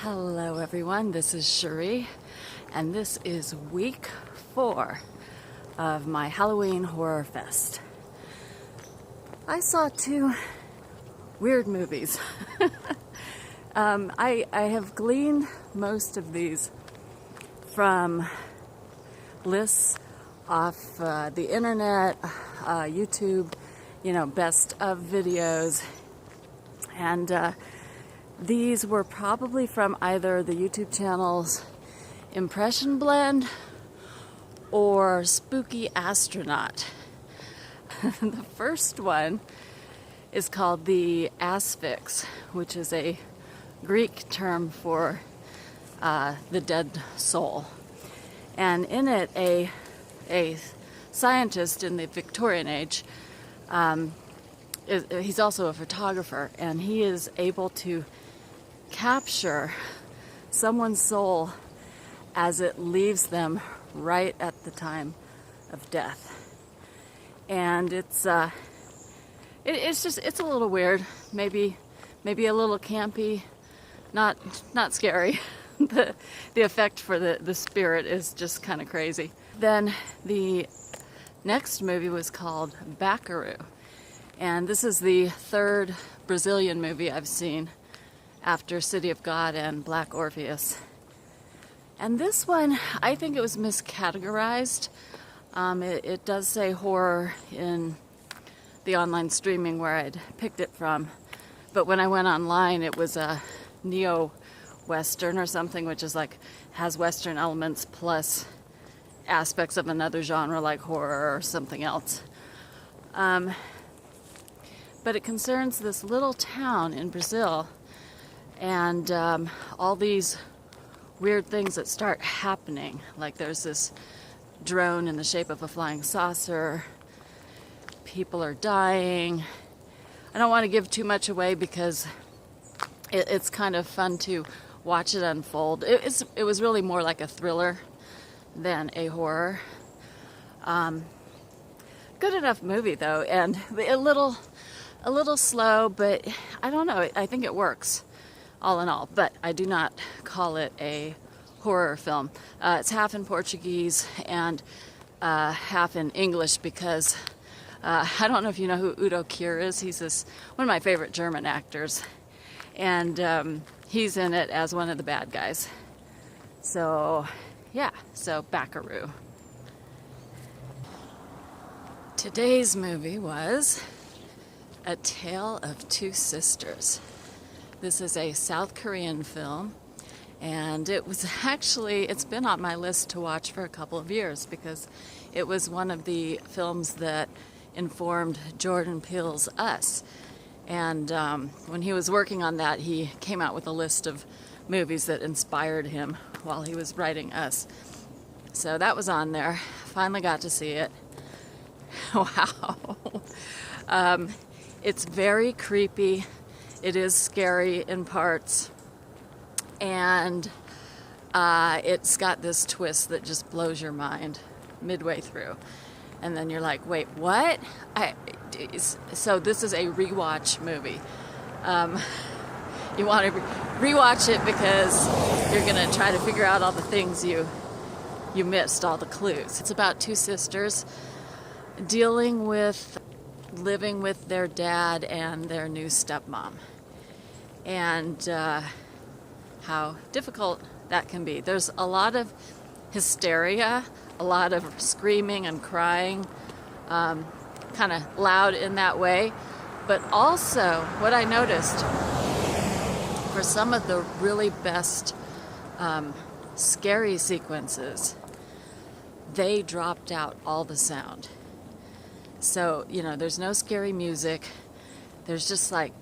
Hello everyone, this is Shuri, and this is week 4 of my Halloween Horror Fest. I saw 2 weird movies. I have gleaned most of these from lists off the internet, YouTube, best of videos, and these were probably from either the YouTube channels Impression Blend or Spooky Astronaut. The first one is called the Asphyx, which is a Greek term for the dead soul. And in it, a scientist in the Victorian age, he's also a photographer, and he is able to capture someone's soul as it leaves them right at the time of death. And it's a little weird, maybe a little campy, not scary. The effect for the spirit is just kind of crazy. Then the next movie was called Baccaru, and this is the 3rd Brazilian movie I've seen after City of God and Black Orpheus. And this one, I think it was miscategorized. It does say horror in the online streaming where I'd picked it from, but when I went online, it was a neo-Western or something, which is like has Western elements plus aspects of another genre like horror or something else. But it concerns this little town in Brazil, and all these weird things that start happening. Like there's this drone in the shape of a flying saucer. People are dying. I don't want to give too much away because it's kind of fun to watch it unfold. It was really more like a thriller than a horror. Good enough movie though, and a little slow, but I don't know. I think it works all in all, but I do not call it a horror film. It's half in Portuguese and half in English because I don't know if you know who Udo Kier is. He's one of my favorite German actors, and he's in it as one of the bad guys. So yeah, so Baccaru. Today's movie was A Tale of Two Sisters. This is a South Korean film, and it's been on my list to watch for a couple of years because it was one of the films that informed Jordan Peele's Us. And when he was working on that, he came out with a list of movies that inspired him while he was writing Us. So that was on there. Finally got to see it. Wow. It's very creepy. It is scary in parts, and it's got this twist that just blows your mind midway through, and then you're like, wait, what? So this is a rewatch movie. You want to rewatch it because you're going to try to figure out all the things you missed, all the clues. It's about 2 sisters dealing with living with their dad and their new stepmom, and how difficult that can be. There's a lot of hysteria, a lot of screaming and crying, kind of loud in that way, but also what I noticed for some of the really best scary sequences, they dropped out all the sound. So, there's no scary music. There's just like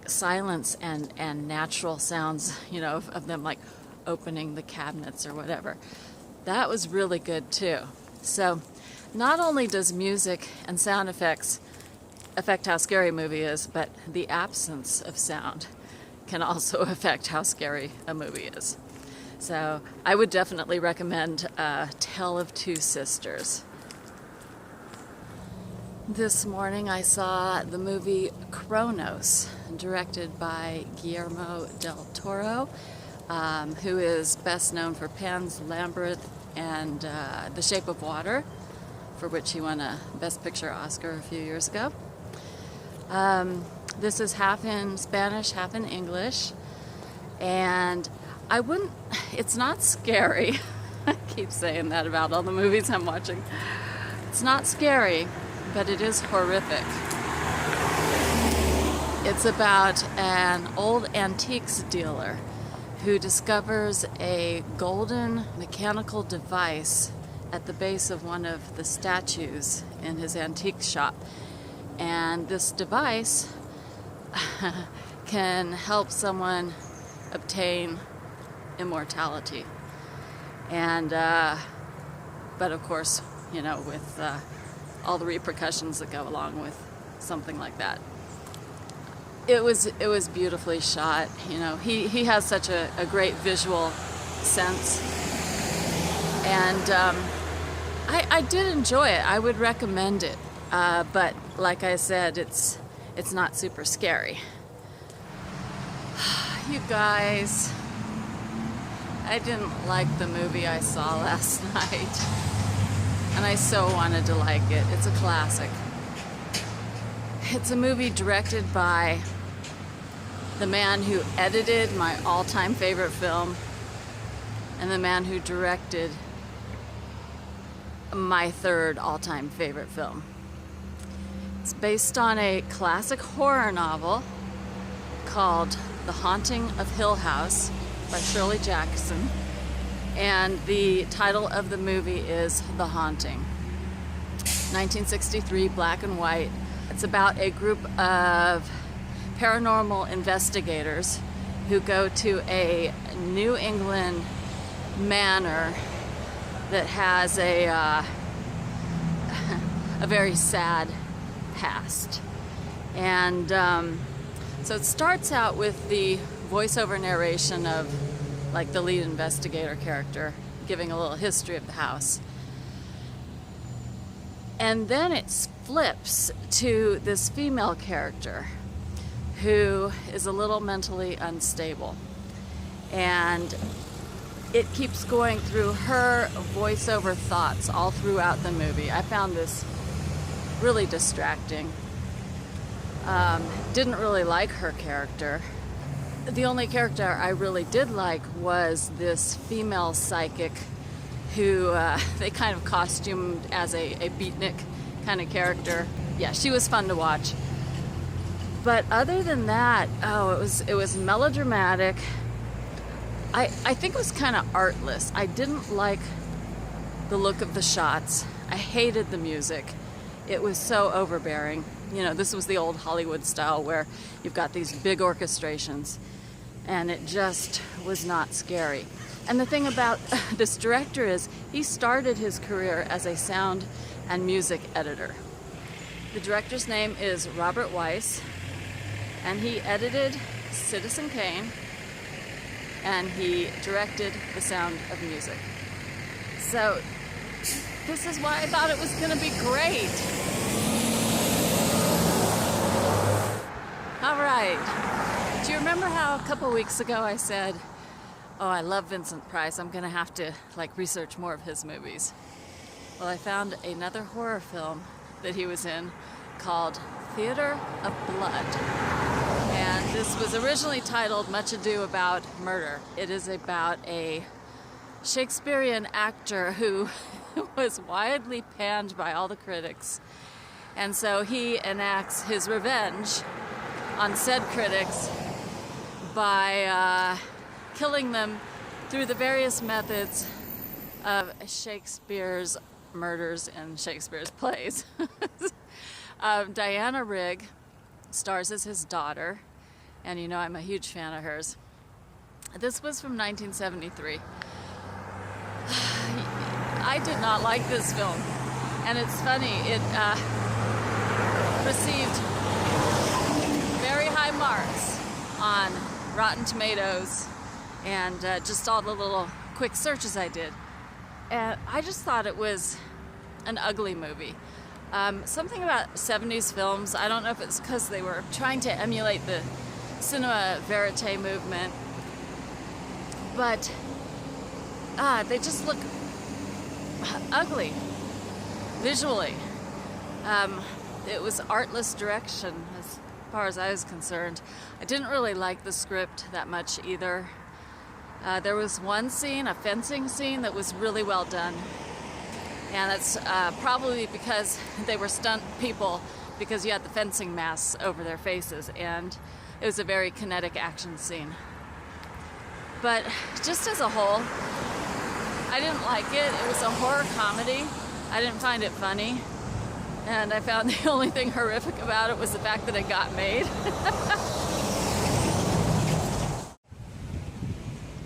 silence and natural sounds, of them like opening the cabinets or whatever. That was really good too. So not only does music and sound effects affect how scary a movie is, but the absence of sound can also affect how scary a movie is. So I would definitely recommend Tale of Two Sisters. This morning I saw the movie Cronos, directed by Guillermo del Toro. who is best known for Pan's Labyrinth and The Shape of Water, for which he won a Best Picture Oscar a few years ago. This is half in Spanish, half in English, and it's not scary. I keep saying that about all the movies I'm watching. It's not scary, but it is horrific. It's about an old antiques dealer who discovers a golden mechanical device at the base of one of the statues in his antique shop. And this device can help someone obtain immortality. And, but of course, you know, with all the repercussions that go along with something like that. It was beautifully shot. You know, he has such a great visual sense. And I did enjoy it. I would recommend it. But like I said, it's not super scary. You guys, I didn't like the movie I saw last night. And I so wanted to like it. It's a classic. It's a movie directed by the man who edited my all-time favorite film and the man who directed my third all-time favorite film. It's based on a classic horror novel called The Haunting of Hill House by Shirley Jackson, and the title of the movie is The Haunting. 1963, black and white. It's about a group of paranormal investigators who go to a New England manor that has a very sad past. And so it starts out with the voiceover narration of like the lead investigator character giving a little history of the house. And then it flips to this female character who is a little mentally unstable. And it keeps going through her voiceover thoughts all throughout the movie. I found this really distracting. Didn't really like her character. The only character I really did like was this female psychic who they kind of costumed as a beatnik kind of character. Yeah, she was fun to watch. But other than that, it was melodramatic. I think it was kind of artless. I didn't like the look of the shots. I hated the music. It was so overbearing. You know, this was the old Hollywood style where you've got these big orchestrations, and it just was not scary. And the thing about this director is he started his career as a sound and music editor. The director's name is Robert Weiss, and he edited Citizen Kane, and he directed The Sound of Music. So this is why I thought it was going to be great. All right. Do you remember how a couple weeks ago I said, oh, I love Vincent Price, I'm going to have to research more of his movies? Well, I found another horror film that he was in called Theater of Blood. And this was originally titled Much Ado About Murder. It is about a Shakespearean actor who was widely panned by all the critics. And so he enacts his revenge on said critics by killing them through the various methods of Shakespeare's murders in Shakespeare's plays. Diana Rigg stars as his daughter, and you know I'm a huge fan of hers. This was from 1973. I did not like this film, and it's funny, it received very high marks on Rotten Tomatoes and just all the little quick searches I did. And I just thought it was an ugly movie. Something about 70s films, I don't know if it's because they were trying to emulate the cinema verite movement, but they just look ugly visually. It was artless direction as far as I was concerned. I didn't really like the script that much either. There was one scene, a fencing scene, that was really well done. And it's probably because they were stunt people, because you had the fencing masks over their faces, and it was a very kinetic action scene. But just as a whole, I didn't like it. It was a horror comedy. I didn't find it funny. And I found the only thing horrific about it was the fact that it got made.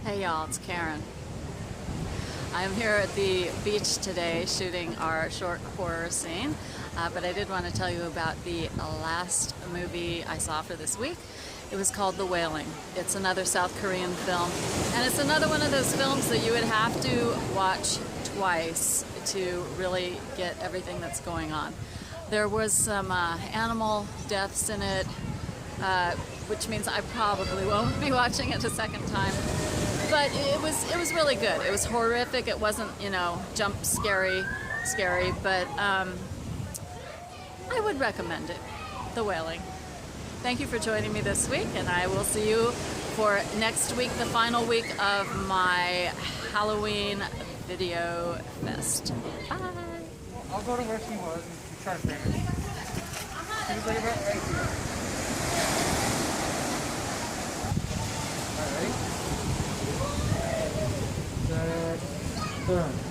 Hey y'all, it's Karen. I'm here at the beach today shooting our short horror scene, but I did want to tell you about the last movie I saw for this week. It was called The Wailing. It's another South Korean film, and it's another one of those films that you would have to watch twice to really get everything that's going on. There was some animal deaths in it, which means I probably won't be watching it a second time. But it was really good. It was horrific. It wasn't, jump scary, but I would recommend it. The Wailing. Thank you for joining me this week, and I will see you for next week, the final week of my Halloween video fest. Bye. I'll go to where she was and try to frame it. She was like about right here. Alright, ready? Set, turn.